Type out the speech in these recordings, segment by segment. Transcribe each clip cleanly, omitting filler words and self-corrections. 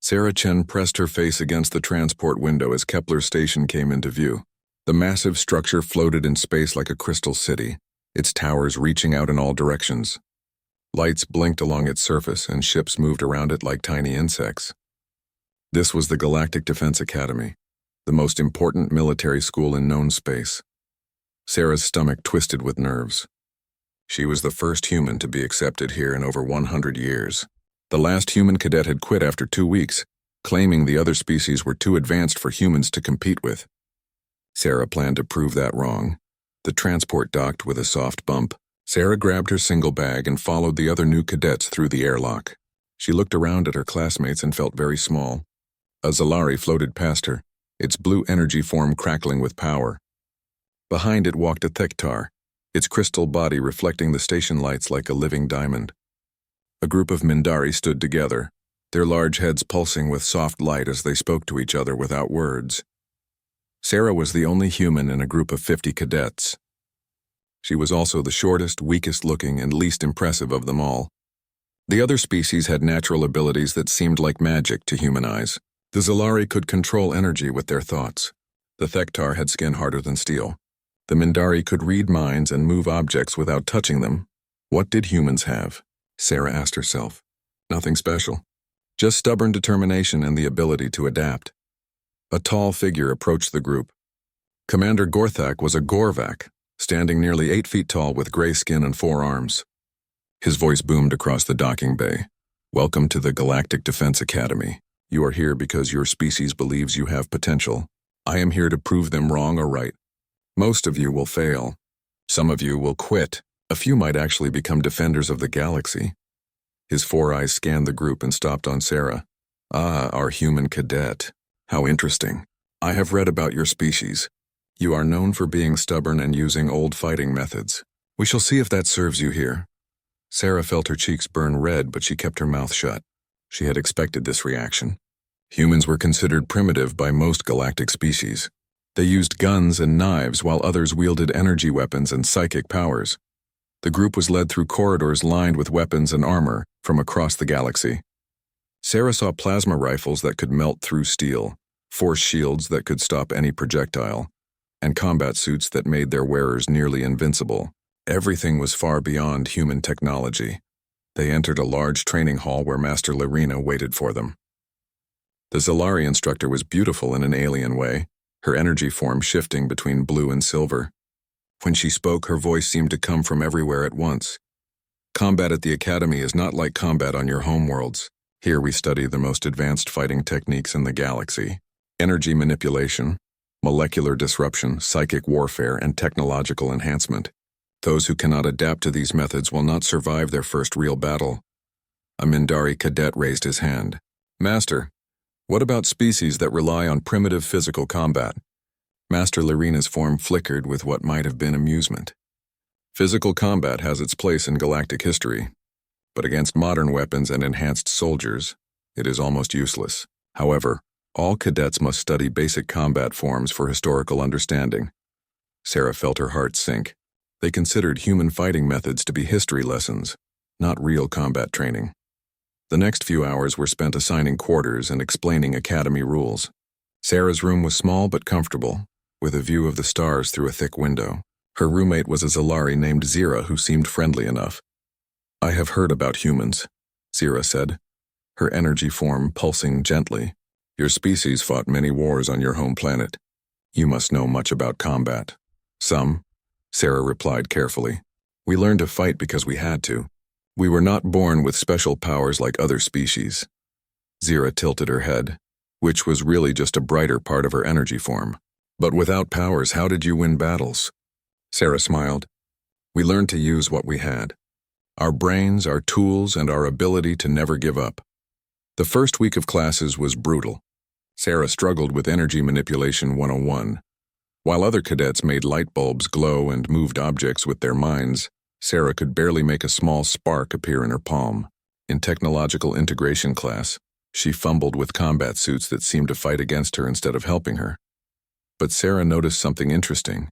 Sarah Chen pressed her face against the transport window as Kepler Station came into view. The massive structure floated in space like a crystal city, its towers reaching out in all directions. Lights blinked along its surface, and ships moved around it like tiny insects. This was the Galactic Defense Academy, the most important military school in known space. Sarah's stomach twisted with nerves. She was the first human to be accepted here in over 100 years. The last human cadet had quit after 2 weeks, claiming the other species were too advanced for humans to compete with. Sarah planned to prove that wrong. The transport docked with a soft bump. Sarah grabbed her single bag and followed the other new cadets through the airlock. She looked around at her classmates and felt very small. A Zalari floated past her, its blue energy form crackling with power. Behind it walked a Thektar, its crystal body reflecting the station lights like a living diamond. A group of Mindari stood together, their large heads pulsing with soft light as they spoke to each other without words. Sarah was the only human in a group of 50 cadets. She was also the shortest, weakest looking, and least impressive of them all. The other species had natural abilities that seemed like magic to human eyes. The Zalari could control energy with their thoughts. The Thektar had skin harder than steel. The Mindari could read minds and move objects without touching them. What did humans have? Sarah asked herself. Nothing special. Just stubborn determination and the ability to adapt. A tall figure approached the group. Commander Gorthak was a Gorvak, standing nearly 8 feet tall with gray skin and 4 arms. His voice boomed across the docking bay. Welcome to the Galactic Defense Academy. You are here because your species believes you have potential. I am here to prove them wrong or right. Most of you will fail. Some of you will quit. A few might actually become defenders of the galaxy. His 4 eyes scanned the group and stopped on Sarah. Ah, our human cadet. How interesting. I have read about your species. You are known for being stubborn and using old fighting methods. We shall see if that serves you here. Sarah felt her cheeks burn red, but she kept her mouth shut. She had expected this reaction. Humans were considered primitive by most galactic species. They used guns and knives while others wielded energy weapons and psychic powers. The group was led through corridors lined with weapons and armor from across the galaxy. Sarah saw plasma rifles that could melt through steel, force shields that could stop any projectile, and combat suits that made their wearers nearly invincible. Everything was far beyond human technology. They entered a large training hall where Master Larina waited for them. The Zalari instructor was beautiful in an alien way, her energy form shifting between blue and silver. When she spoke, her voice seemed to come from everywhere at once. Combat at the Academy is not like combat on your homeworlds. Here we study the most advanced fighting techniques in the galaxy. Energy manipulation, molecular disruption, psychic warfare, and technological enhancement. Those who cannot adapt to these methods will not survive their first real battle. A Mindari cadet raised his hand. Master, what about species that rely on primitive physical combat? Master Larina's form flickered with what might have been amusement. Physical combat has its place in galactic history, but against modern weapons and enhanced soldiers, it is almost useless. However, all cadets must study basic combat forms for historical understanding. Sarah felt her heart sink. They considered human fighting methods to be history lessons, not real combat training. The next few hours were spent assigning quarters and explaining academy rules. Sarah's room was small but comfortable, with a view of the stars through a thick window. Her roommate was a Zalari named Zira who seemed friendly enough. I have heard about humans, Zira said, her energy form pulsing gently. Your species fought many wars on your home planet. You must know much about combat. Some, Sarah replied carefully. We learned to fight because we had to. We were not born with special powers like other species. Zira tilted her head, which was really just a brighter part of her energy form. But without powers, how did you win battles? Sarah smiled. We learned to use what we had. Our brains, our tools, and our ability to never give up. The first week of classes was brutal. Sarah struggled with Energy Manipulation 101. While other cadets made light bulbs glow and moved objects with their minds, Sarah could barely make a small spark appear in her palm. In Technological Integration class, she fumbled with combat suits that seemed to fight against her instead of helping her. But Sarah noticed something interesting.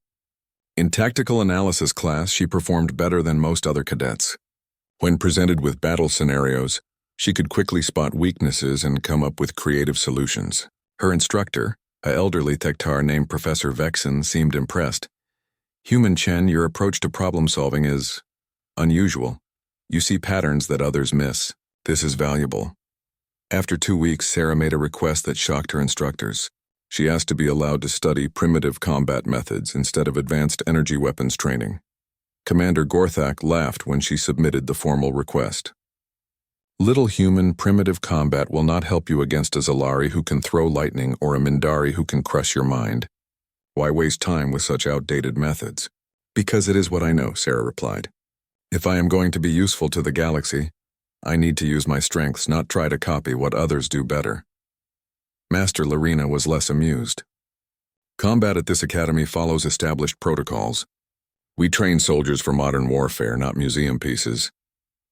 In Tactical Analysis class, she performed better than most other cadets. When presented with battle scenarios, She could quickly spot weaknesses and come up with creative solutions. Her instructor, an elderly Thektar named Professor Vexen, seemed impressed. "Human Chen, your approach to problem-solving is unusual. You see patterns that others miss. This is valuable." After 2 weeks, Sarah made a request that shocked her instructors. She asked to be allowed to study primitive combat methods instead of advanced energy weapons training. Commander Gorthak laughed when she submitted the formal request. "Little human, primitive combat will not help you against a Zalari who can throw lightning or a Mindari who can crush your mind. Why waste time with such outdated methods?" "Because it is what I know," Sarah replied. "If I am going to be useful to the galaxy, I need to use my strengths, not try to copy what others do better." Master Larina was less amused. "Combat at this academy follows established protocols. We train soldiers for modern warfare, not museum pieces."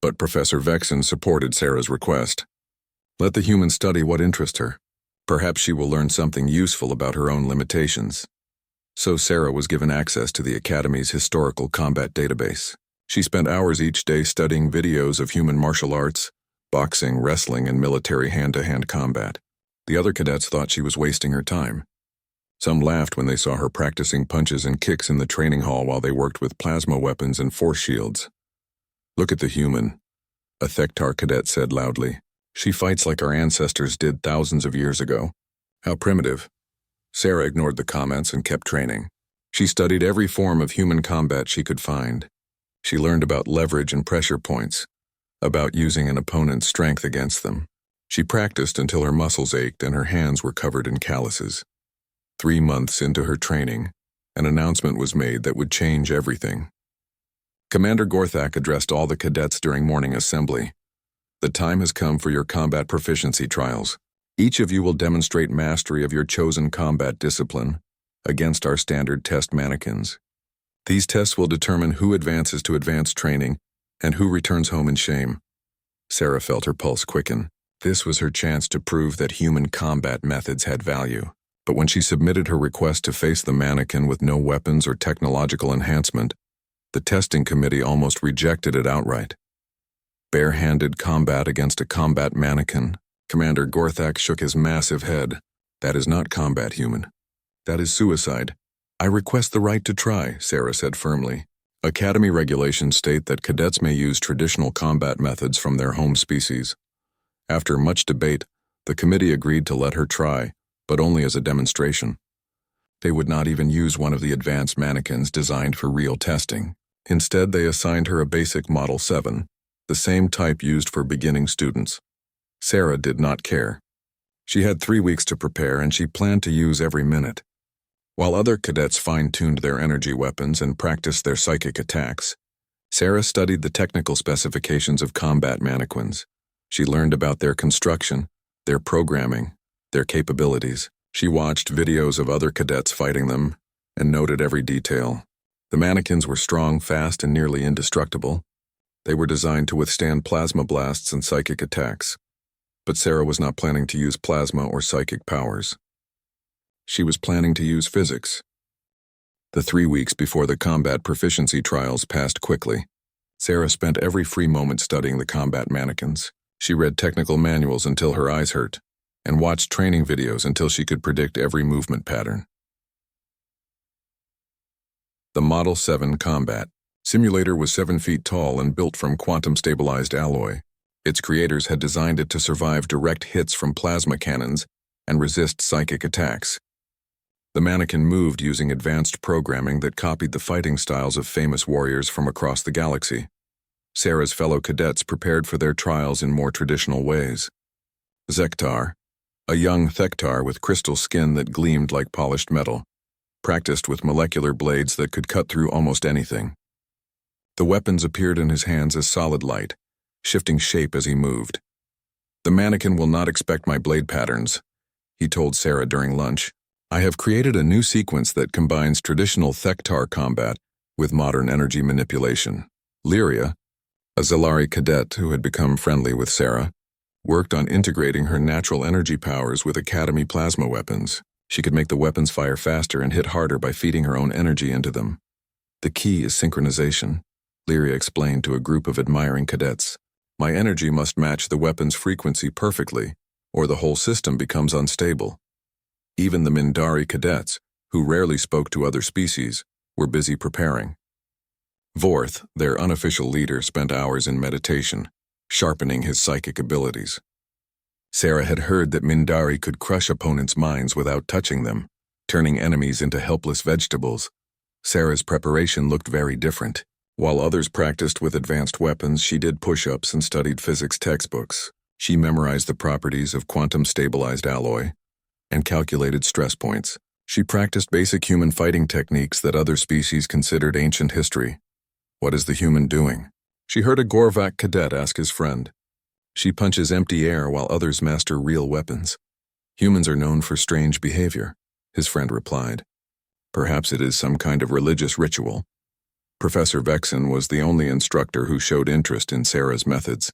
But Professor Vexen supported Sarah's request. "Let the human study what interests her. Perhaps she will learn something useful about her own limitations." So Sarah was given access to the Academy's historical combat database. She spent hours each day studying videos of human martial arts, boxing, wrestling, and military hand-to-hand combat. The other cadets thought she was wasting her time. Some laughed when they saw her practicing punches and kicks in the training hall while they worked with plasma weapons and force shields. "Look at the human," a Thektar cadet said loudly. "She fights like our ancestors did thousands of years ago. How primitive." Sarah ignored the comments and kept training. She studied every form of human combat she could find. She learned about leverage and pressure points, about using an opponent's strength against them. She practiced until her muscles ached and her hands were covered in calluses. 3 months into her training, an announcement was made that would change everything. Commander Gorthak addressed all the cadets during morning assembly. "The time has come for your combat proficiency trials. Each of you will demonstrate mastery of your chosen combat discipline against our standard test mannequins. These tests will determine who advances to advanced training and who returns home in shame." Sarah felt her pulse quicken. This was her chance to prove that human combat methods had value. But when she submitted her request to face the mannequin with no weapons or technological enhancement, the testing committee almost rejected it outright. Barehanded combat against a combat mannequin. Commander Gorthak shook his massive head. "That is not combat, human. That is suicide." "I request the right to try," Sarah said firmly. "Academy regulations state that cadets may use traditional combat methods from their home species." After much debate, the committee agreed to let her try, but only as a demonstration. They would not even use one of the advanced mannequins designed for real testing. Instead, they assigned her a basic Model 7, the same type used for beginning students. Sarah did not care. She had 3 weeks to prepare, and she planned to use every minute. While other cadets fine-tuned their energy weapons and practiced their psychic attacks, Sarah studied the technical specifications of combat mannequins. She learned about their construction, their programming, their capabilities. She watched videos of other cadets fighting them and noted every detail. The mannequins were strong, fast, and nearly indestructible. They were designed to withstand plasma blasts and psychic attacks. But Sarah was not planning to use plasma or psychic powers. She was planning to use physics. The 3 weeks before the combat proficiency trials passed quickly. Sarah spent every free moment studying the combat mannequins. She read technical manuals until her eyes hurt, and watched training videos until she could predict every movement pattern. The Model 7 Combat Simulator was 7 feet tall and built from quantum-stabilized alloy. Its creators had designed it to survive direct hits from plasma cannons and resist psychic attacks. The mannequin moved using advanced programming that copied the fighting styles of famous warriors from across the galaxy. Sarah's fellow cadets prepared for their trials in more traditional ways. Zektar, a young Thektar with crystal skin that gleamed like polished metal, practiced with molecular blades that could cut through almost anything. The weapons appeared in his hands as solid light, shifting shape as he moved. "The mannequin will not expect my blade patterns," he told Sarah during lunch. "I have created a new sequence that combines traditional Thektar combat with modern energy manipulation." Lyria, a Zalari cadet who had become friendly with Sarah, worked on integrating her natural energy powers with Academy plasma weapons. She could make the weapons fire faster and hit harder by feeding her own energy into them. "The key is synchronization," Lyria explained to a group of admiring cadets. My energy must match the weapon's frequency perfectly, or the whole system becomes unstable. Even the Mindari cadets, who rarely spoke to other species, were busy preparing. Vorth, their unofficial leader, spent hours in meditation, sharpening his psychic abilities. Sarah had heard that Mindari could crush opponents' minds without touching them, turning enemies into helpless vegetables. Sarah's preparation looked very different. While others practiced with advanced weapons, she did push-ups and studied physics textbooks. She memorized the properties of quantum-stabilized alloy and calculated stress points. She practiced basic human fighting techniques that other species considered ancient history. What is the human doing? She heard a Gorvak cadet ask his friend. She punches empty air while others master real weapons. Humans are known for strange behavior, his friend replied. Perhaps it is some kind of religious ritual. Professor Vexen was the only instructor who showed interest in Sarah's methods.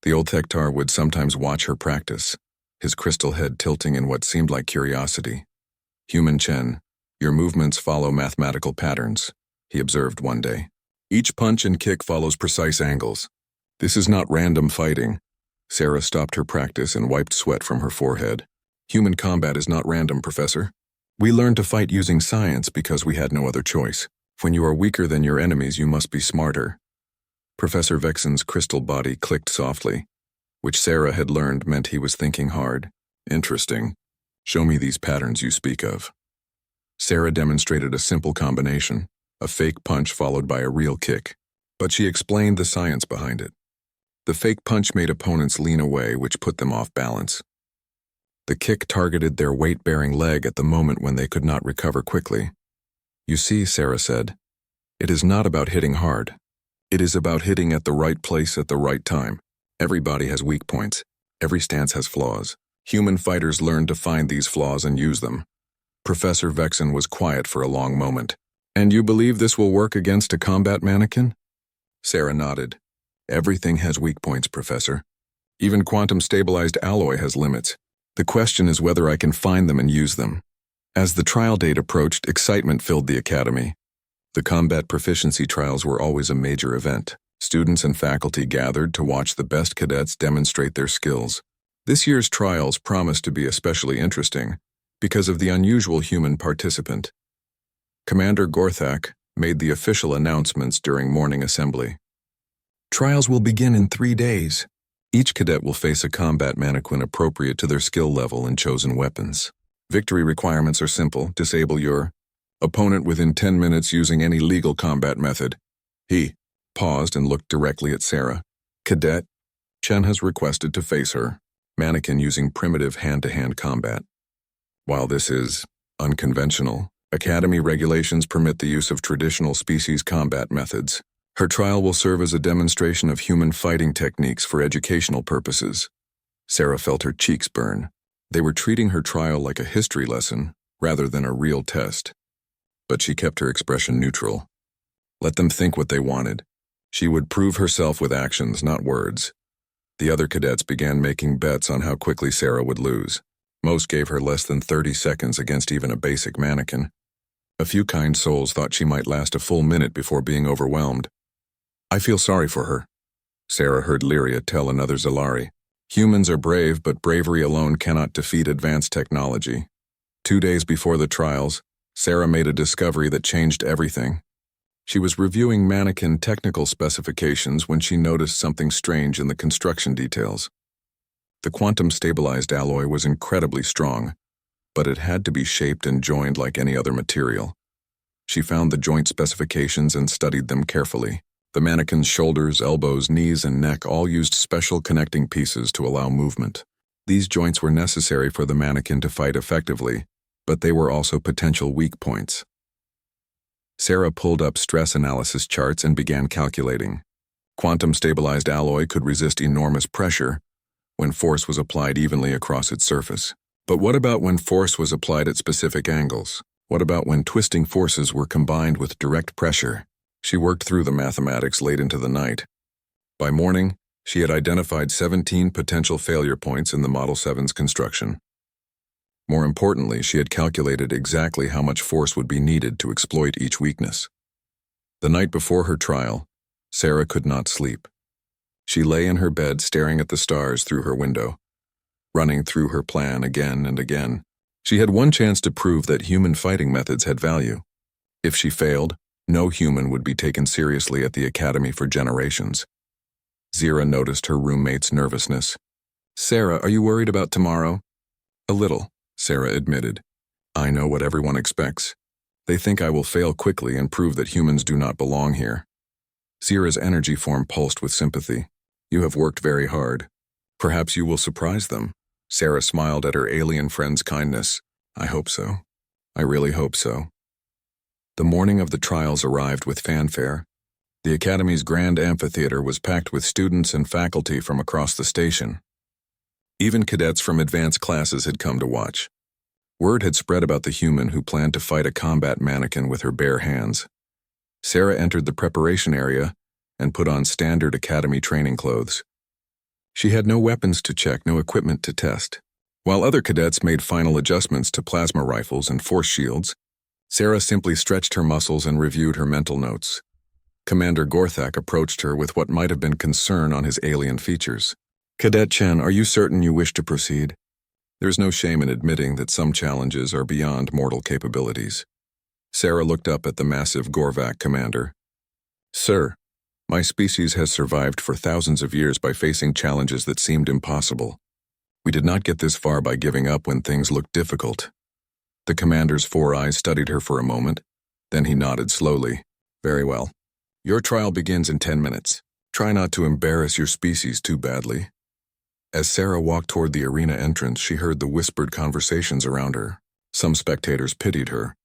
The old Thektar would sometimes watch her practice, his crystal head tilting in what seemed like curiosity. Human Chen, your movements follow mathematical patterns, he observed one day. Each punch and kick follows precise angles. This is not random fighting. Sarah stopped her practice and wiped sweat from her forehead. Human combat is not random, Professor. We learned to fight using science because we had no other choice. When you are weaker than your enemies, you must be smarter. Professor Vexen's crystal body clicked softly, which Sarah had learned meant he was thinking hard. Interesting. Show me these patterns you speak of. Sarah demonstrated a simple combination, a fake punch followed by a real kick, but she explained the science behind it. The fake punch made opponents lean away, which put them off balance. The kick targeted their weight-bearing leg at the moment when they could not recover quickly. You see, Sarah said, it is not about hitting hard. It is about hitting at the right place at the right time. Every body has weak points. Every stance has flaws. Human fighters learn to find these flaws and use them. Professor Vexen was quiet for a long moment. And you believe this will work against a combat mannequin? Sarah nodded. Everything has weak points, Professor. Even quantum-stabilized alloy has limits. The question is whether I can find them and use them. As the trial date approached, excitement filled the academy. The combat proficiency trials were always a major event. Students and faculty gathered to watch the best cadets demonstrate their skills. This year's trials promised to be especially interesting because of the unusual human participant. Commander Gorthak made the official announcements during morning assembly. Trials will begin in 3 days. Each cadet will face a combat mannequin appropriate to their skill level and chosen weapons. Victory requirements are simple. Disable your opponent within 10 minutes using any legal combat method. He paused and looked directly at Sarah. Cadet, Chen has requested to face her. Mannequin using primitive hand-to-hand combat. While this is unconventional, Academy regulations permit the use of traditional species combat methods. Her trial will serve as a demonstration of human fighting techniques for educational purposes. Sarah felt her cheeks burn. They were treating her trial like a history lesson rather than a real test. But she kept her expression neutral. Let them think what they wanted. She would prove herself with actions, not words. The other cadets began making bets on how quickly Sarah would lose. Most gave her less than 30 seconds against even a basic mannequin. A few kind souls thought she might last a full minute before being overwhelmed. I feel sorry for her, Sarah heard Lyria tell another Zalari. Humans are brave, but bravery alone cannot defeat advanced technology. 2 days before the trials, Sarah made a discovery that changed everything. She was reviewing mannequin technical specifications when she noticed something strange in the construction details. The quantum-stabilized alloy was incredibly strong, but it had to be shaped and joined like any other material. She found the joint specifications and studied them carefully. The mannequin's shoulders, elbows, knees, and neck all used special connecting pieces to allow movement. These joints were necessary for the mannequin to fight effectively, but they were also potential weak points. Sarah pulled up stress analysis charts and began calculating. Quantum-stabilized alloy could resist enormous pressure when force was applied evenly across its surface. But what about when force was applied at specific angles? What about when twisting forces were combined with direct pressure? She worked through the mathematics late into the night. By morning, she had identified 17 potential failure points in the Model 7's construction. More importantly, she had calculated exactly how much force would be needed to exploit each weakness. The night before her trial, Sarah could not sleep. She lay in her bed staring at the stars through her window, running through her plan again and again. She had one chance to prove that human fighting methods had value. If she failed, no human would be taken seriously at the academy for generations. Zira noticed her roommate's nervousness. "Sarah, are you worried about tomorrow?" "A little," Sarah admitted. "I know what everyone expects. They think I will fail quickly and prove that humans do not belong here." Zira's energy form pulsed with sympathy. "You have worked very hard. Perhaps you will surprise them." Sarah smiled at her alien friend's kindness. "I hope so. I really hope so." The morning of the trials arrived with fanfare. The Academy's grand amphitheater was packed with students and faculty from across the station. Even cadets from advanced classes had come to watch. Word had spread about the human who planned to fight a combat mannequin with her bare hands. Sarah entered the preparation area and put on standard Academy training clothes. She had no weapons to check, no equipment to test. While other cadets made final adjustments to plasma rifles and force shields, Sarah simply stretched her muscles and reviewed her mental notes. Commander Gorthak approached her with what might have been concern on his alien features. "Cadet Chen, are you certain you wish to proceed? There's no shame in admitting that some challenges are beyond mortal capabilities." Sarah looked up at the massive Gorvak commander. "Sir, my species has survived for thousands of years by facing challenges that seemed impossible. We did not get this far by giving up when things looked difficult." The commander's four eyes studied her for a moment, then he nodded slowly. "Very well. Your trial begins in 10 minutes. Try not to embarrass your species too badly." As Sarah walked toward the arena entrance, she heard the whispered conversations around her. Some spectators pitied her.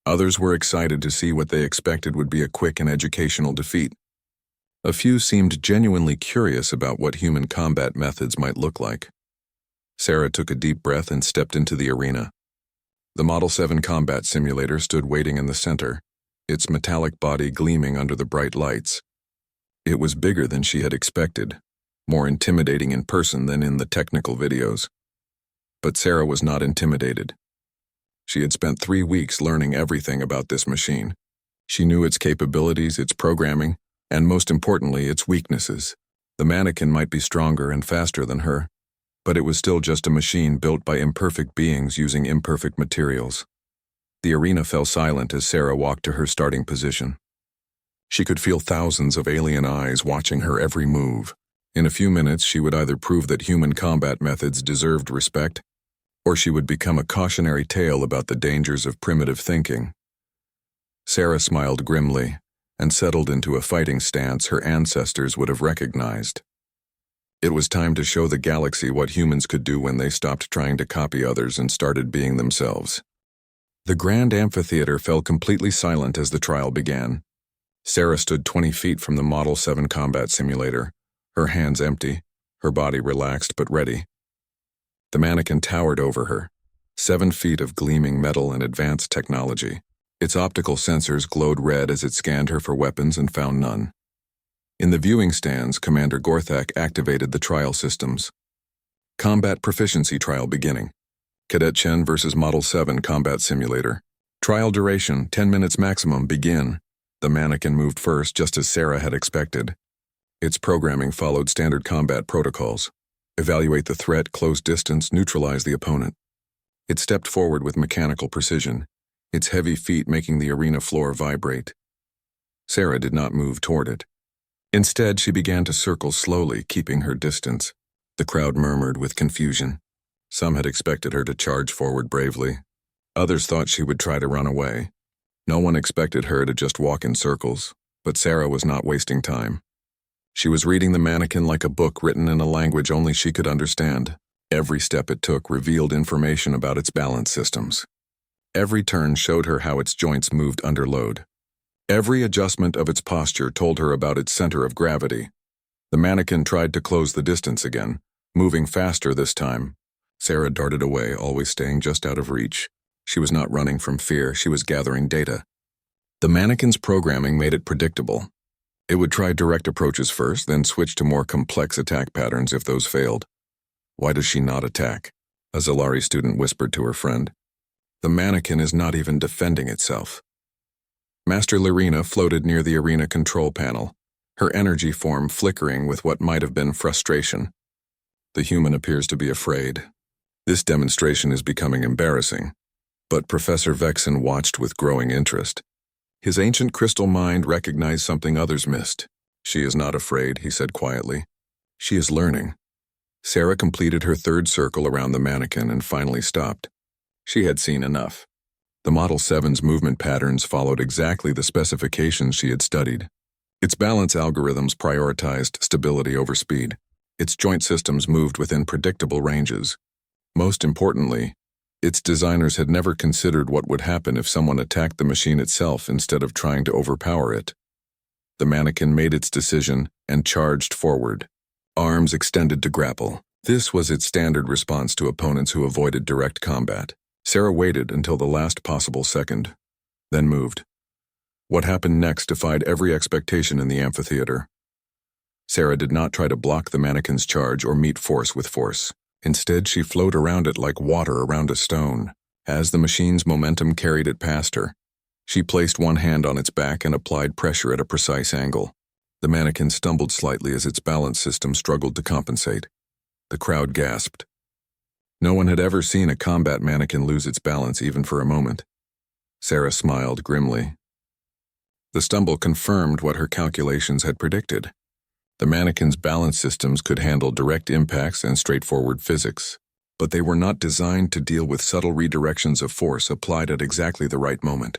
Others were excited to see what they expected would be a quick and educational defeat. A few seemed genuinely curious about what human combat methods might look like. Sarah took a deep breath and stepped into the arena. The Model 7 combat simulator stood waiting in the center, its metallic body gleaming under the bright lights. It was bigger than she had expected, more intimidating in person than in the technical videos. But Sarah was not intimidated. She had spent 3 weeks learning everything about this machine. She knew its capabilities, its programming, and most importantly, its weaknesses. The mannequin might be stronger and faster than her, but it was still just a machine built by imperfect beings using imperfect materials. The arena fell silent as Sarah walked to her starting position. She could feel thousands of alien eyes watching her every move. In a few minutes, she would either prove that human combat methods deserved respect, or she would become a cautionary tale about the dangers of primitive thinking. Sarah smiled grimly and settled into a fighting stance her ancestors would have recognized. It was time to show the galaxy what humans could do when they stopped trying to copy others and started being themselves. The grand amphitheater fell completely silent as the trial began. Sarah stood 20 feet from the Model 7 combat simulator, her hands empty, her body relaxed but ready. The mannequin towered over her, 7 feet of gleaming metal and advanced technology. Its optical sensors glowed red as it scanned her for weapons and found none. In the viewing stands, Commander Gorthak activated the trial systems. Combat proficiency trial beginning. Cadet Chen versus Model 7 combat simulator. Trial duration, 10 minutes maximum, begin. The mannequin moved first, just as Sarah had expected. Its programming followed standard combat protocols. Evaluate the threat, close distance, neutralize the opponent. It stepped forward with mechanical precision, its heavy feet making the arena floor vibrate. Sarah did not move toward it. Instead, she began to circle slowly, keeping her distance. The crowd murmured with confusion. Some had expected her to charge forward bravely. Others thought she would try to run away. No one expected her to just walk in circles, but Sarah was not wasting time. She was reading the mannequin like a book written in a language only she could understand. Every step it took revealed information about its balance systems. Every turn showed her how its joints moved under load. Every adjustment of its posture told her about its center of gravity. The mannequin tried to close the distance again, moving faster this time. Sarah darted away, always staying just out of reach. She was not running from fear, she was gathering data. The mannequin's programming made it predictable. It would try direct approaches first, then switch to more complex attack patterns if those failed. "Why does she not attack?" a Zalari student whispered to her friend. "The mannequin is not even defending itself." Master Lorena floated near the arena control panel. her energy form flickering with what might have been frustration. The human appears to be afraid. This demonstration is becoming embarrassing, but Professor Vexen watched with growing interest. His ancient crystal mind recognized something others missed. She is not afraid, he said quietly. She is learning. Sarah completed her third circle around the mannequin and finally stopped. She had seen enough. The Model 7's movement patterns followed exactly the specifications she had studied. Its balance algorithms prioritized stability over speed. Its joint systems moved within predictable ranges. Most importantly, its designers had never considered what would happen if someone attacked the machine itself instead of trying to overpower it. The mannequin made its decision and charged forward, arms extended to grapple. This was its standard response to opponents who avoided direct combat. Sarah waited until the last possible second, then moved. What happened next defied every expectation in the amphitheater. Sarah did not try to block the mannequin's charge or meet force with force. Instead, she flowed around it like water around a stone. As the machine's momentum carried it past her, she placed one hand on its back and applied pressure at a precise angle. The mannequin stumbled slightly as its balance system struggled to compensate. The crowd gasped. No one had ever seen a combat mannequin lose its balance even for a moment. Sarah smiled grimly. The stumble confirmed what her calculations had predicted. The mannequin's balance systems could handle direct impacts and straightforward physics, but they were not designed to deal with subtle redirections of force applied at exactly the right moment.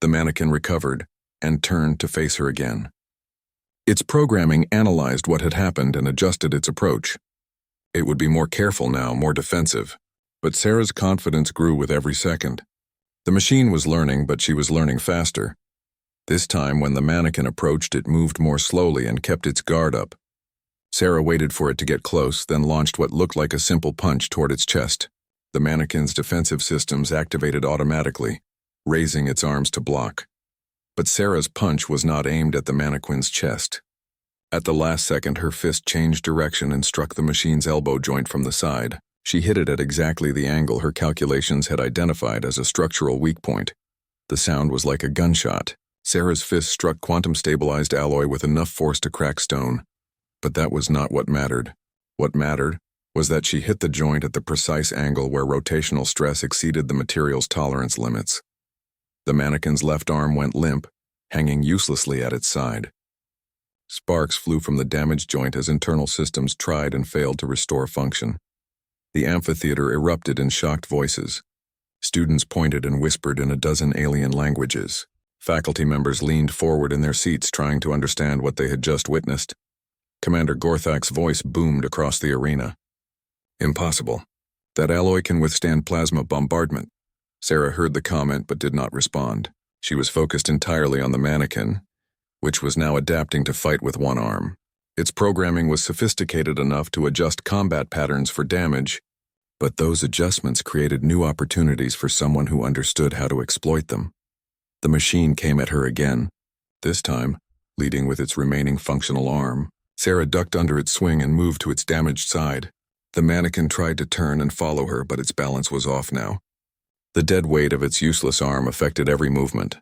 The mannequin recovered and turned to face her again. Its programming analyzed what had happened and adjusted its approach. It would be more careful now, more defensive, but Sarah's confidence grew with every second. The machine was learning, but she was learning faster. This time, when the mannequin approached, it moved more slowly and kept its guard up. Sarah waited for it to get close, then launched what looked like a simple punch toward its chest. The mannequin's defensive systems activated automatically, raising its arms to block. But Sarah's punch was not aimed at the mannequin's chest. At the last second, her fist changed direction and struck the machine's elbow joint from the side. She hit it at exactly the angle her calculations had identified as a structural weak point. The sound was like a gunshot. Sarah's fist struck quantum-stabilized alloy with enough force to crack stone. But that was not what mattered. What mattered was that she hit the joint at the precise angle where rotational stress exceeded the material's tolerance limits. The mannequin's left arm went limp, hanging uselessly at its side. Sparks flew from the damaged joint as internal systems tried and failed to restore function. The amphitheater erupted in shocked voices. Students pointed and whispered in a dozen alien languages. Faculty members leaned forward in their seats trying to understand what they had just witnessed. Commander Gorthak's voice boomed across the arena. Impossible. That alloy can withstand plasma bombardment. Sarah heard the comment but did not respond. She was focused entirely on the mannequin, which was now adapting to fight with one arm. Its programming was sophisticated enough to adjust combat patterns for damage, but those adjustments created new opportunities for someone who understood how to exploit them. The machine came at her again, this time leading with its remaining functional arm. Sarah ducked under its swing and moved to its damaged side. The mannequin tried to turn and follow her, but its balance was off now. The dead weight of its useless arm affected every movement.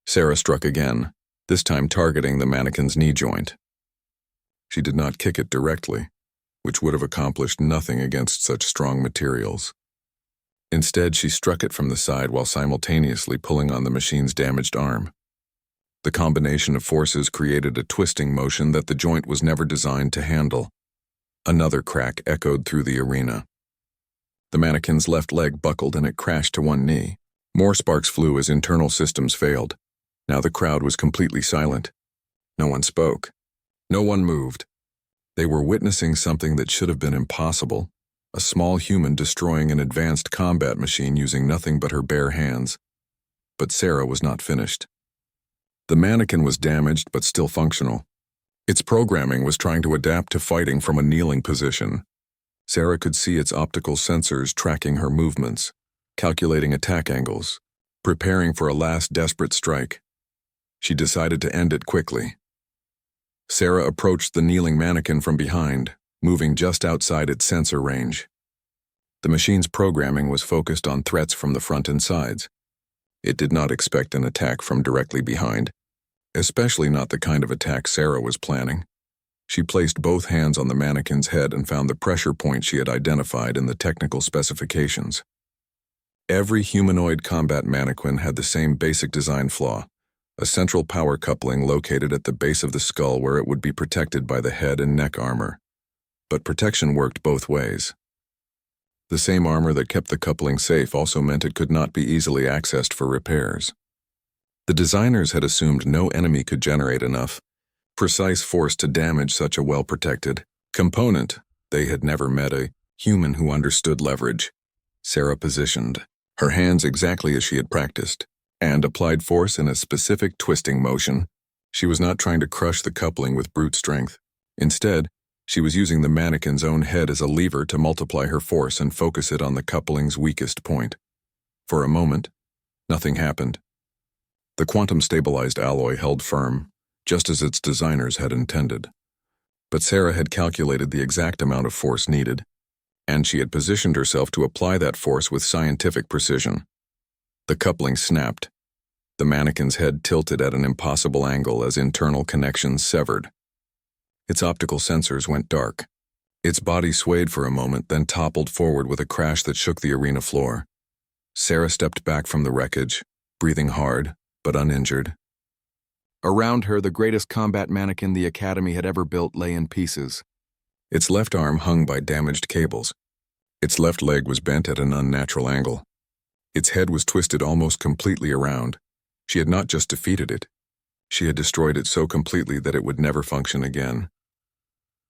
Sarah struck again, this time targeting the mannequin's knee joint. She did not kick it directly, which would have accomplished nothing against such strong materials. Instead, she struck it from the side while simultaneously pulling on the machine's damaged arm. The combination of forces created a twisting motion that the joint was never designed to handle. Another crack echoed through the arena. The mannequin's left leg buckled and it crashed to one knee. More sparks flew as internal systems failed. Now the crowd was completely silent. No one spoke. No one moved. They were witnessing something that should have been impossible. A small human destroying an advanced combat machine using nothing but her bare hands. But Sarah was not finished. The mannequin was damaged but still functional. Its programming was trying to adapt to fighting from a kneeling position. Sarah could see its optical sensors tracking her movements, calculating attack angles, preparing for a last desperate strike. She decided to end it quickly. Sarah approached the kneeling mannequin from behind, moving just outside its sensor range. The machine's programming was focused on threats from the front and sides. It did not expect an attack from directly behind. especially not the kind of attack Sarah was planning. She placed both hands on the mannequin's head and found the pressure point she had identified in the technical specifications. Every humanoid combat mannequin had the same basic design flaw, a central power coupling located at the base of the skull where it would be protected by the head and neck armor. But protection worked both ways. The same armor that kept the coupling safe also meant it could not be easily accessed for repairs. The designers had assumed no enemy could generate enough precise force to damage such a well-protected component. They had never met a human who understood leverage. Sarah positioned her hands exactly as she had practiced, and applied force in a specific twisting motion. She was not trying to crush the coupling with brute strength. Instead, she was using the mannequin's own head as a lever to multiply her force and focus it on the coupling's weakest point. For a moment, nothing happened. The quantum-stabilized alloy held firm, just as its designers had intended. But Sarah had calculated the exact amount of force needed, and she had positioned herself to apply that force with scientific precision. The coupling snapped. The mannequin's head tilted at an impossible angle as internal connections severed. Its optical sensors went dark. Its body swayed for a moment, then toppled forward with a crash that shook the arena floor. Sarah stepped back from the wreckage, breathing hard, but uninjured. Around her, the greatest combat mannequin the Academy had ever built lay in pieces. Its left arm hung by damaged cables. Its left leg was bent at an unnatural angle. Its head was twisted almost completely around. She had not just defeated it. She had destroyed it so completely that it would never function again.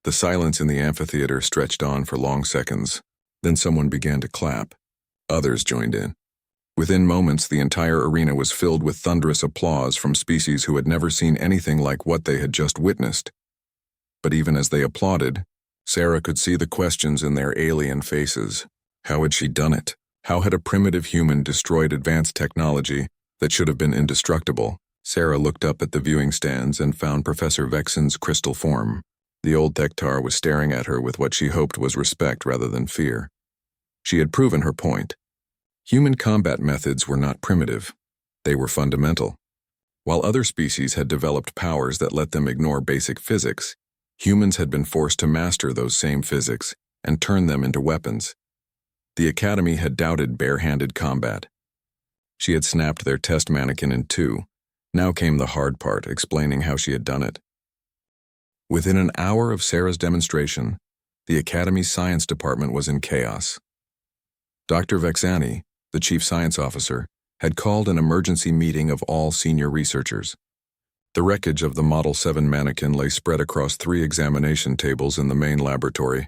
The silence in the amphitheater stretched on for long seconds. Then someone began to clap. Others joined in. Within moments, the entire arena was filled with thunderous applause from species who had never seen anything like what they had just witnessed. But even as they applauded, Sarah could see the questions in their alien faces. How had she done it? How had a primitive human destroyed advanced technology that should have been indestructible? Sarah looked up at the viewing stands and found Professor Vexen's crystal form. The old Thektar was staring at her with what she hoped was respect rather than fear. She had proven her point. Human combat methods were not primitive. They were fundamental. While other species had developed powers that let them ignore basic physics, humans had been forced to master those same physics and turn them into weapons. The Academy had doubted barehanded combat. She had snapped their test mannequin in two. Now came the hard part, explaining how she had done it. Within an hour of Sarah's demonstration, the Academy's science department was in chaos. Dr. Vexani, the chief science officer, had called an emergency meeting of all senior researchers. The wreckage of the Model 7 mannequin lay spread across 3 examination tables in the main laboratory.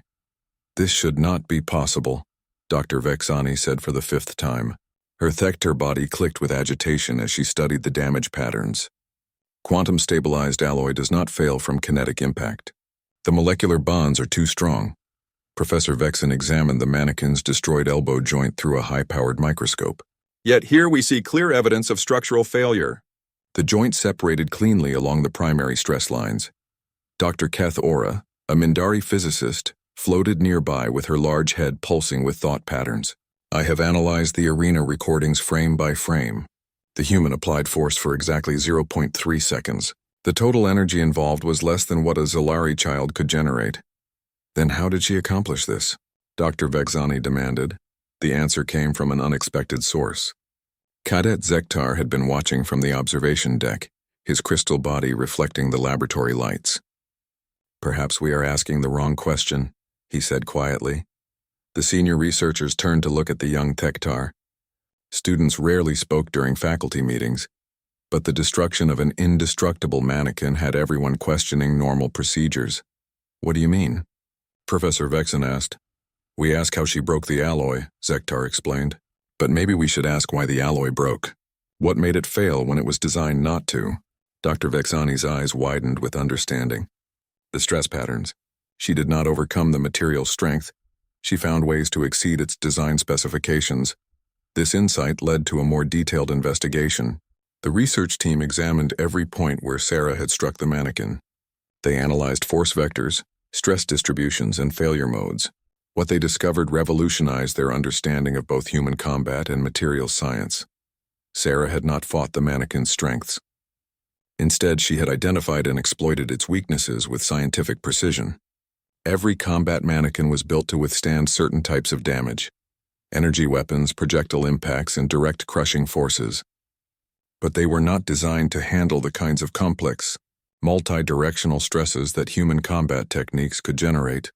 "This should not be possible," Dr. Vexani said for the 5th time. Her Thektar body clicked with agitation as she studied the damage patterns. Quantum-stabilized alloy does not fail from kinetic impact. The molecular bonds are too strong. Professor Vexen examined the mannequin's destroyed elbow joint through a high-powered microscope. Yet here we see clear evidence of structural failure. The joint separated cleanly along the primary stress lines. Dr. Keth Ora, a Mindari physicist, floated nearby with her large head pulsing with thought patterns. "I have analyzed the arena recordings frame by frame. The human applied force for exactly 0.3 seconds. The total energy involved was less than what a Zalari child could generate." "Then how did she accomplish this?" Dr. Vexani demanded. The answer came from an unexpected source. Cadet Zektar had been watching from the observation deck, his crystal body reflecting the laboratory lights. "Perhaps we are asking the wrong question," he said quietly. The senior researchers turned to look at the young Thektar. Students rarely spoke during faculty meetings, but the destruction of an indestructible mannequin had everyone questioning normal procedures. "What do you mean?" Professor Vexen asked. "We ask how she broke the alloy," Zektar explained. "But maybe we should ask why the alloy broke. What made it fail when it was designed not to?" Dr. Vexani's eyes widened with understanding. "The stress patterns. She did not overcome the material strength. She found ways to exceed its design specifications. This insight led to a more detailed investigation. The research team examined every point where Sarah had struck the mannequin. They analyzed force vectors, stress distributions, and failure modes. What they discovered revolutionized their understanding of both human combat and material science. Sarah had not fought the mannequin's strengths. Instead, she had identified and exploited its weaknesses with scientific precision. Every combat mannequin was built to withstand certain types of damage: energy weapons, projectile impacts, and direct crushing forces. But they were not designed to handle the kinds of complex, multi-directional stresses that human combat techniques could generate.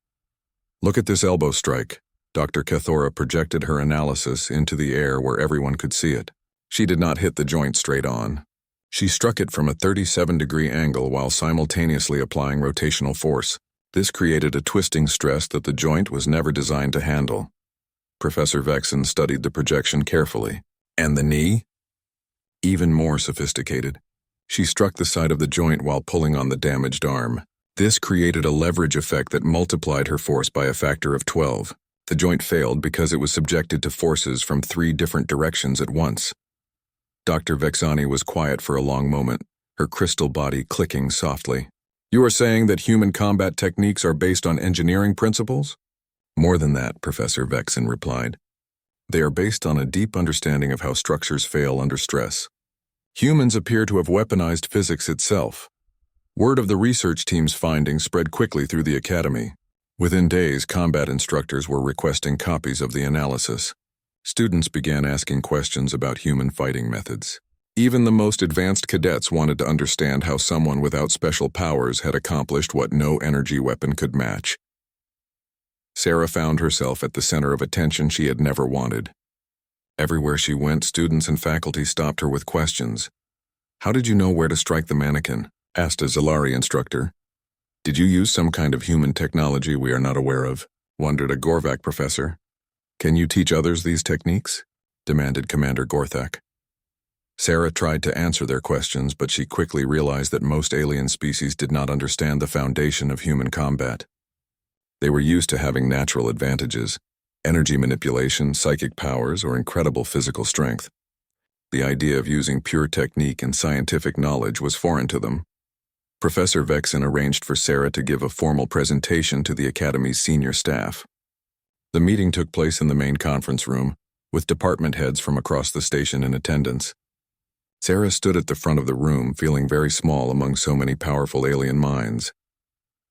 "Look at this elbow strike." Dr. Cathora projected her analysis into the air where everyone could see it. She did not hit the joint straight on. She struck it from a 37-degree angle while simultaneously applying rotational force. This created a twisting stress that the joint was never designed to handle. Professor Vexen studied the projection carefully. And the knee? Even more sophisticated. She struck the side of the joint while pulling on the damaged arm. This created a leverage effect that multiplied her force by a factor of 12. The joint failed because it was subjected to forces from 3 different directions at once. Dr. Vexani was quiet for a long moment, her crystal body clicking softly. "You are saying that human combat techniques are based on engineering principles?" "More than that," Professor Vexen replied. "They are based on a deep understanding of how structures fail under stress. Humans appear to have weaponized physics itself." Word of the research team's findings spread quickly through the academy. Within days, combat instructors were requesting copies of the analysis. Students began asking questions about human fighting methods. Even the most advanced cadets wanted to understand how someone without special powers had accomplished what no energy weapon could match. Sarah found herself at the center of attention she had never wanted. Everywhere she went, students and faculty stopped her with questions. "How did you know where to strike the mannequin?" asked a Zalari instructor. "Did you use some kind of human technology we are not aware of?" wondered a Gorvak professor. "Can you teach others these techniques?" demanded Commander Gorthak. Sarah tried to answer their questions, but she quickly realized that most alien species did not understand the foundation of human combat. They were used to having natural advantages: energy manipulation, psychic powers, or incredible physical strength. The idea of using pure technique and scientific knowledge was foreign to them. Professor Vexen arranged for Sarah to give a formal presentation to the Academy's senior staff. The meeting took place in the main conference room, with department heads from across the station in attendance. Sarah stood at the front of the room, feeling very small among so many powerful alien minds.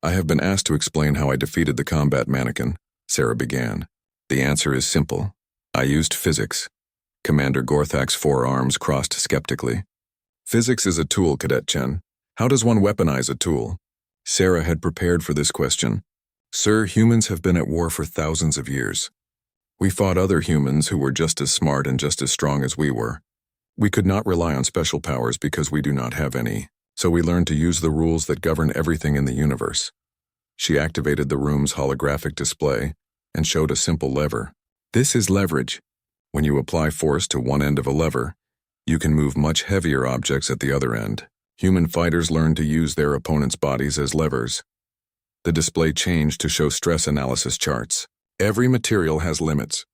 "I have been asked to explain how I defeated the combat mannequin," Sarah began. "The answer is simple. I used physics." Commander Gorthak's forearms crossed skeptically. "Physics is a tool, Cadet Chen. How does one weaponize a tool?" Sarah had prepared for this question. "Sir, humans have been at war for thousands of years. We fought other humans who were just as smart and just as strong as we were. We could not rely on special powers because we do not have any, so we learned to use the rules that govern everything in the universe." She activated the room's holographic display and showed a simple lever. "This is leverage. When you apply force to one end of a lever, you can move much heavier objects at the other end. Human fighters learn to use their opponents' bodies as levers." The display changed to show stress analysis charts. "Every material has limits.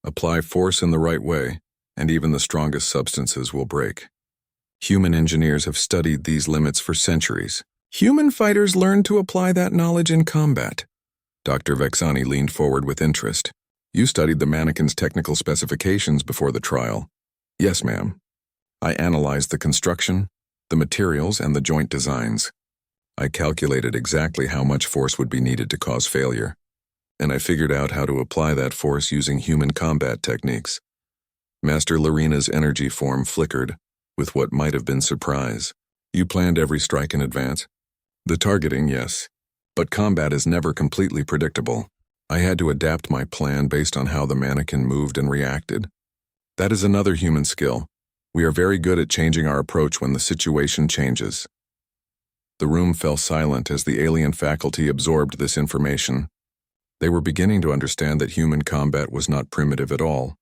Apply force in the right way, and even the strongest substances will break. Human engineers have studied these limits for centuries. Human fighters learn to apply that knowledge in combat." Dr. Vexani leaned forward with interest. "You studied the mannequin's technical specifications before the trial." "Yes, ma'am. I analyzed the construction, the materials, and the joint designs. I calculated exactly how much force would be needed to cause failure, and I figured out how to apply that force using human combat techniques." Master Larina's energy form flickered, with what might have been surprise. "You planned every strike in advance?" "The targeting, yes. But combat is never completely predictable. I had to adapt my plan based on how the mannequin moved and reacted. That is another human skill. We are very good at changing our approach when the situation changes." The room fell silent as the alien faculty absorbed this information. They were beginning to understand that human combat was not primitive at all.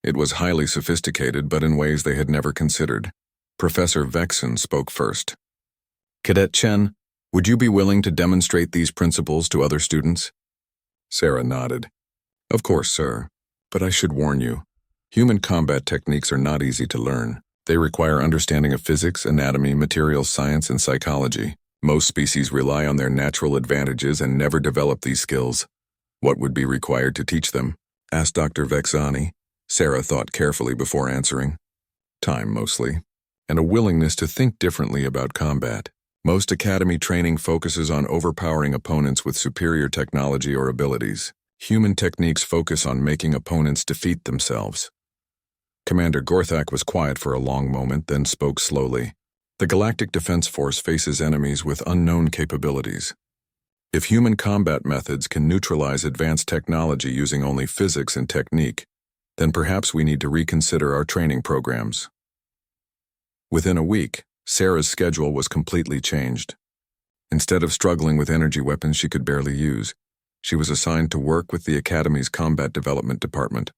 It was highly sophisticated, but in ways they had never considered. Professor Vexen spoke first. "Cadet Chen, would you be willing to demonstrate these principles to other students?" Sarah nodded. "Of course, sir. But I should warn you, human combat techniques are not easy to learn. They require understanding of physics, anatomy, materials science, and psychology. Most species rely on their natural advantages and never develop these skills. What would be required to teach them?" asked Dr. Vexani. Sarah thought carefully before answering. "Time, mostly. and a willingness to think differently about combat. Most academy training focuses on overpowering opponents with superior technology or abilities. Human techniques focus on making opponents defeat themselves. Commander Gorthak was quiet for a long moment, then spoke slowly. The Galactic Defense Force faces enemies with unknown capabilities. If human combat methods can neutralize advanced technology using only physics and technique, then perhaps we need to reconsider our training programs. Within a week, Sarah's schedule was completely changed. Instead of struggling with energy weapons she could barely use, she was assigned to work with the Academy's Combat Development Department.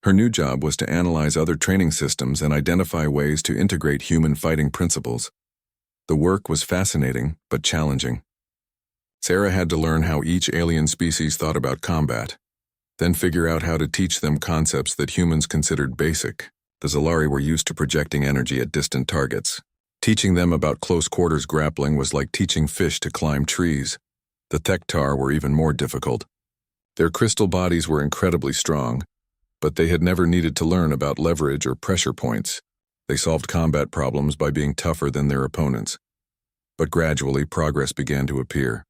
Her new job was to analyze other training systems and identify ways to integrate human fighting principles. The work was fascinating, but challenging. Sarah had to learn how each alien species thought about combat, then figure out how to teach them concepts that humans considered basic. The Zalari were used to projecting energy at distant targets. Teaching them about close-quarters grappling was like teaching fish to climb trees. The Thektar were even more difficult. Their crystal bodies were incredibly strong, but they had never needed to learn about leverage or pressure points. They solved combat problems by being tougher than their opponents. But gradually, progress began to appear.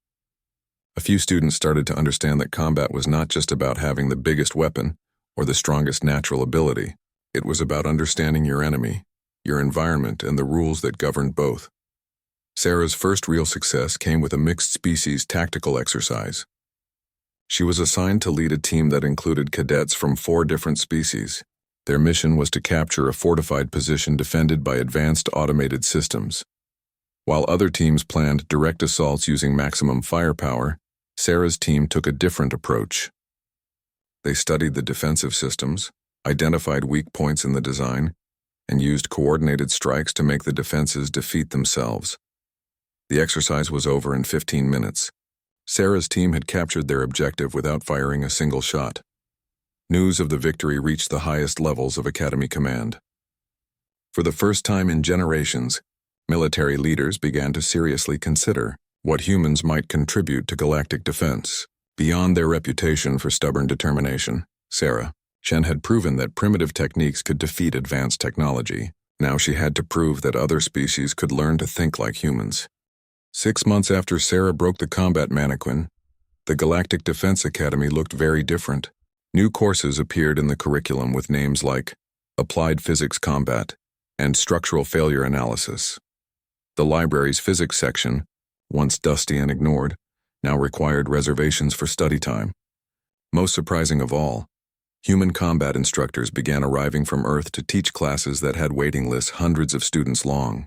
A few students started to understand that combat was not just about having the biggest weapon or the strongest natural ability. It was about understanding your enemy, your environment, and the rules that governed both. Sarah's first real success came with a mixed-species tactical exercise. She was assigned to lead a team that included cadets from 4 different species. Their mission was to capture a fortified position defended by advanced automated systems. While other teams planned direct assaults using maximum firepower, Sarah's team took a different approach. They studied the defensive systems, identified weak points in the design, and used coordinated strikes to make the defenses defeat themselves. The exercise was over in 15 minutes. Sarah's team had captured their objective without firing a single shot. News of the victory reached the highest levels of Academy command. For the first time in generations, military leaders began to seriously consider what humans might contribute to galactic defense. Beyond their reputation for stubborn determination, Sarah, Chen had proven that primitive techniques could defeat advanced technology. Now she had to prove that other species could learn to think like humans. 6 months after Sarah broke the combat mannequin, the Galactic Defense Academy looked very different. New courses appeared in the curriculum with names like Applied Physics Combat and Structural Failure Analysis. The library's physics section, once dusty and ignored, now required reservations for study time. Most surprising of all, human combat instructors began arriving from Earth to teach classes that had waiting lists hundreds of students long.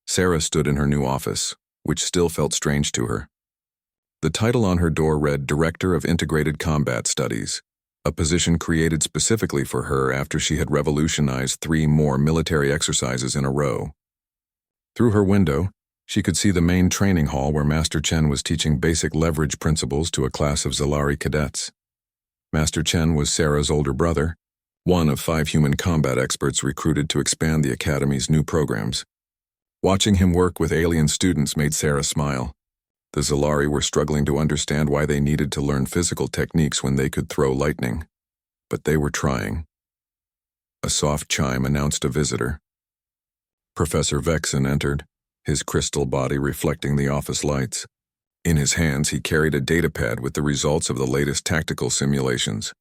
Sarah stood in her new office, which still felt strange to her. The title on her door read Director of Integrated Combat Studies, a position created specifically for her after she had revolutionized 3 more military exercises in a row. Through her window, she could see the main training hall where Master Chen was teaching basic leverage principles to a class of Zalari cadets. Master Chen was Sarah's older brother, one of 5 human combat experts recruited to expand the Academy's new programs. Watching him work with alien students made Sarah smile. The Zalari were struggling to understand why they needed to learn physical techniques when they could throw lightning. But they were trying. A soft chime announced a visitor. Professor Vexen entered, his crystal body reflecting the office lights. In his hands, he carried a datapad with the results of the latest tactical simulations.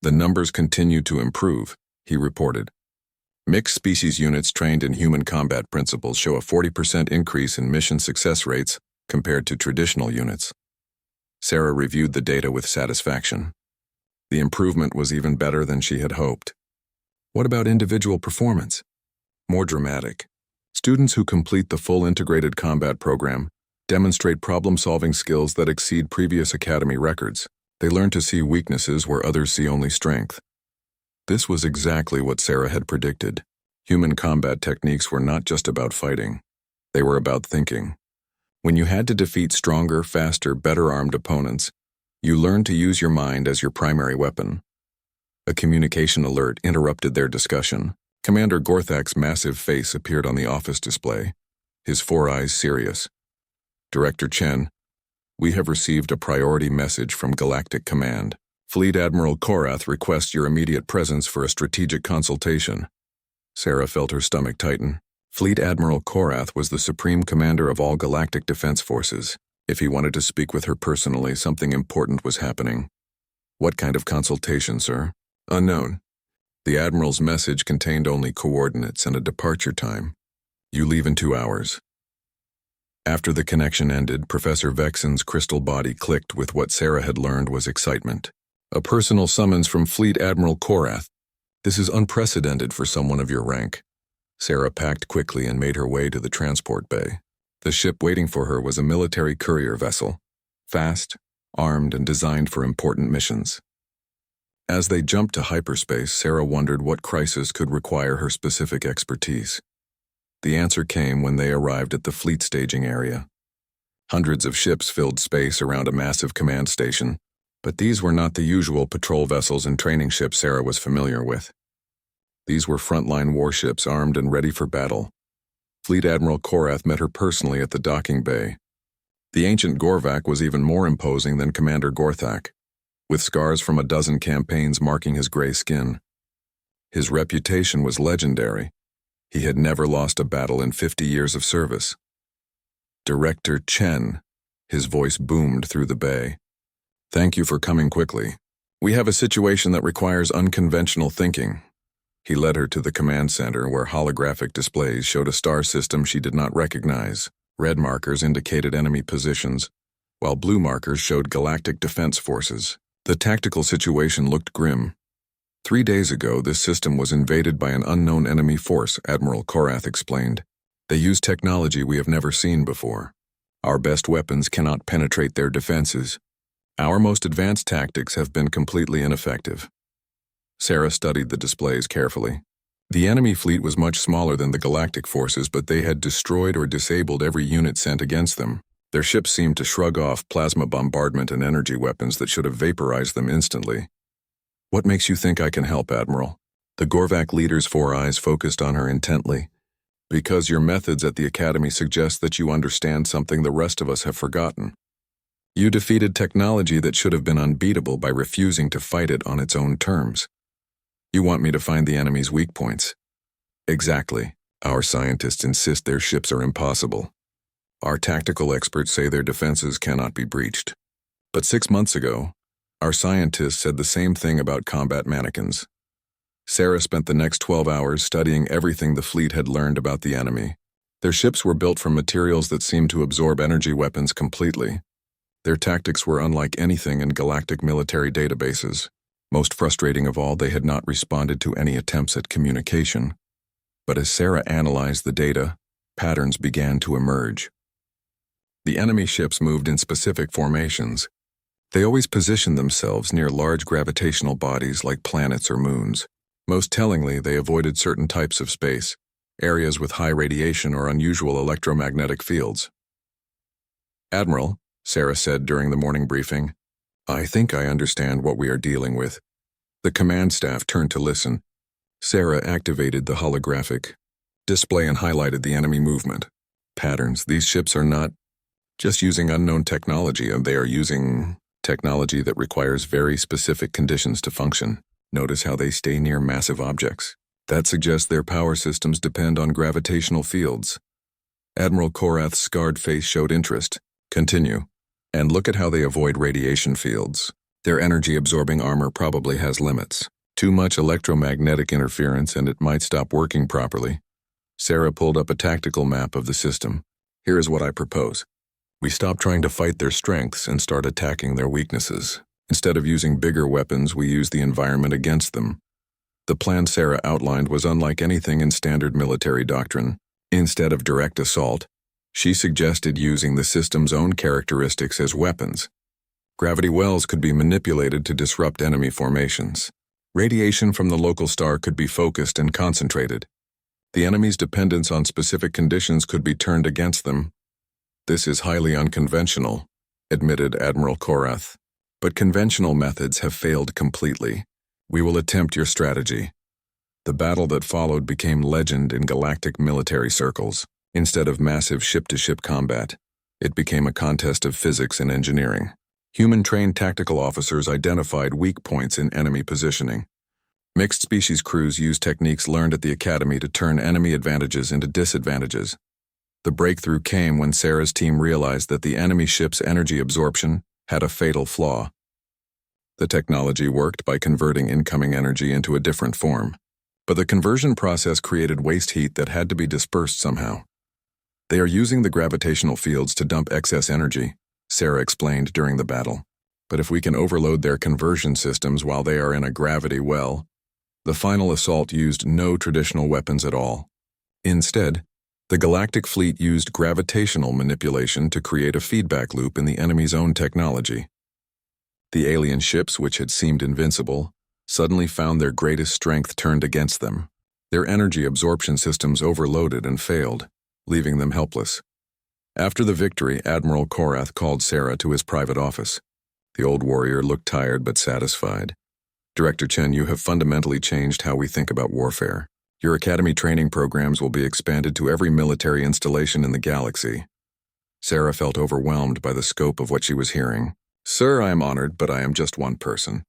The numbers continued to improve, he reported. Mixed species units trained in human combat principles show a 40% increase in mission success rates compared to traditional units. Sarah reviewed the data with satisfaction. The improvement was even better than she had hoped. What about individual performance? More dramatic. Students who complete the full integrated combat program demonstrate problem-solving skills that exceed previous academy records. They learn to see weaknesses where others see only strength. This was exactly what Sarah had predicted. Human combat techniques were not just about fighting. They were about thinking. When you had to defeat stronger, faster, better-armed opponents, you learned to use your mind as your primary weapon. A communication alert interrupted their discussion. Commander Gorthak's massive face appeared on the office display, his 4 eyes serious. Director Chen, we have received a priority message from Galactic Command. Fleet Admiral Korath requests your immediate presence for a strategic consultation. Sarah felt her stomach tighten. Fleet Admiral Korath was the supreme commander of all galactic defense forces. If he wanted to speak with her personally, something important was happening. What kind of consultation, sir? Unknown. The Admiral's message contained only coordinates and a departure time. You leave in 2 hours. After the connection ended, Professor Vexen's crystal body clicked with what Sarah had learned was excitement. A personal summons from Fleet Admiral Korath. This is unprecedented for someone of your rank. Sarah packed quickly and made her way to the transport bay. The ship waiting for her was a military courier vessel, fast, armed, and designed for important missions. As they jumped to hyperspace, Sarah wondered what crisis could require her specific expertise. The answer came when they arrived at the fleet staging area. Hundreds of ships filled space around a massive command station, but these were not the usual patrol vessels and training ships Sarah was familiar with. These were frontline warships armed and ready for battle. Fleet Admiral Korath met her personally at the docking bay. The ancient Gorvak was even more imposing than Commander Gorthak, with scars from a dozen campaigns marking his gray skin. His reputation was legendary. He had never lost a battle in 50 years of service. Director Chen, his voice boomed through the bay. Thank you for coming quickly. We have a situation that requires unconventional thinking. He led her to the command center where holographic displays showed a star system she did not recognize. Red markers indicated enemy positions, while blue markers showed galactic defense forces. The tactical situation looked grim. 3 days ago, this system was invaded by an unknown enemy force, Admiral Korath explained. They use technology we have never seen before. Our best weapons cannot penetrate their defenses. Our most advanced tactics have been completely ineffective. Sarah studied the displays carefully. The enemy fleet was much smaller than the galactic forces, but they had destroyed or disabled every unit sent against them. Their ships seemed to shrug off plasma bombardment and energy weapons that should have vaporized them instantly. What makes you think I can help, Admiral? The Gorvak leader's 4 eyes focused on her intently. Because your methods at the Academy suggest that you understand something the rest of us have forgotten. You defeated technology that should have been unbeatable by refusing to fight it on its own terms. You want me to find the enemy's weak points? Exactly. Our scientists insist their ships are impossible. Our tactical experts say their defenses cannot be breached. But 6 months ago, our scientists said the same thing about combat mannequins. Sarah spent the next 12 hours studying everything the fleet had learned about the enemy. Their ships were built from materials that seemed to absorb energy weapons completely. Their tactics were unlike anything in galactic military databases. Most frustrating of all, they had not responded to any attempts at communication. But as Sarah analyzed the data, patterns began to emerge. The enemy ships moved in specific formations. They always positioned themselves near large gravitational bodies like planets or moons. Most tellingly, they avoided certain types of space, areas with high radiation or unusual electromagnetic fields. Admiral, Sarah said during the morning briefing, I think I understand what we are dealing with. The command staff turned to listen. Sarah activated the holographic display and highlighted the enemy movement patterns. These ships are not just using unknown technology, they are using technology that requires very specific conditions to function. Notice how they stay near massive objects. That suggests their power systems depend on gravitational fields. Admiral Korath's scarred face showed interest. Continue. And look at how they avoid radiation fields. Their energy-absorbing armor probably has limits. Too much electromagnetic interference and it might stop working properly. Sarah pulled up a tactical map of the system. Here is what I propose. We stop trying to fight their strengths and start attacking their weaknesses. Instead of using bigger weapons, we use the environment against them. The plan Sarah outlined was unlike anything in standard military doctrine. Instead of direct assault, she suggested using the system's own characteristics as weapons. Gravity wells could be manipulated to disrupt enemy formations. Radiation from the local star could be focused and concentrated. The enemy's dependence on specific conditions could be turned against them. This is highly unconventional, admitted Admiral Korath. But conventional methods have failed completely. We will attempt your strategy. The battle that followed became legend in galactic military circles. Instead of massive ship-to-ship combat, it became a contest of physics and engineering. Human-trained tactical officers identified weak points in enemy positioning. Mixed-species crews use techniques learned at the Academy to turn enemy advantages into disadvantages. The breakthrough came when Sarah's team realized that the enemy ship's energy absorption had a fatal flaw. The technology worked by converting incoming energy into a different form, but the conversion process created waste heat that had to be dispersed somehow. They are using the gravitational fields to dump excess energy, Sarah explained during the battle. But if we can overload their conversion systems while they are in a gravity well, the final assault used no traditional weapons at all. Instead, the Galactic fleet used gravitational manipulation to create a feedback loop in the enemy's own technology. The alien ships, which had seemed invincible, suddenly found their greatest strength turned against them. Their energy absorption systems overloaded and failed, leaving them helpless. After the victory, Admiral Korath called Sarah to his private office. The old warrior looked tired but satisfied. "Director Chen, you have fundamentally changed how we think about warfare. Your academy training programs will be expanded to every military installation in the galaxy." Sarah felt overwhelmed by the scope of what she was hearing. "Sir, I am honored, but I am just one person.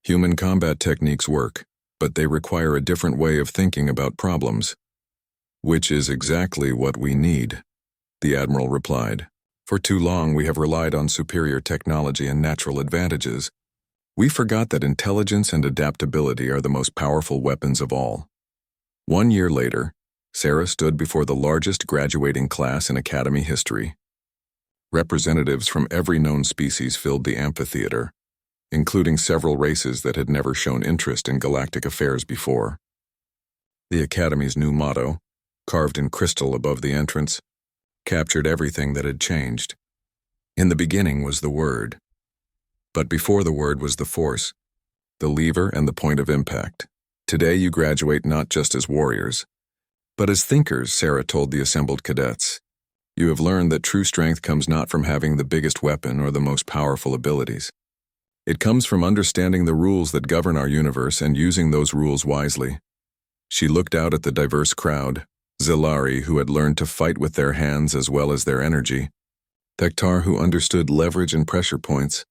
Human combat techniques work, but they require a different way of thinking about problems." "Which is exactly what we need," the Admiral replied. "For too long we have relied on superior technology and natural advantages. We forgot that intelligence and adaptability are the most powerful weapons of all." 1 year later, Sarah stood before the largest graduating class in Academy history. Representatives from every known species filled the amphitheater, including several races that had never shown interest in galactic affairs before. The Academy's new motto, carved in crystal above the entrance, captured everything that had changed. In the beginning was the Word. But before the Word was the Force, the lever and the point of impact. Today you graduate not just as warriors, but as thinkers, Sarah told the assembled cadets. You have learned that true strength comes not from having the biggest weapon or the most powerful abilities. It comes from understanding the rules that govern our universe and using those rules wisely. She looked out at the diverse crowd, Zilari, who had learned to fight with their hands as well as their energy, Tektar, who understood leverage and pressure points,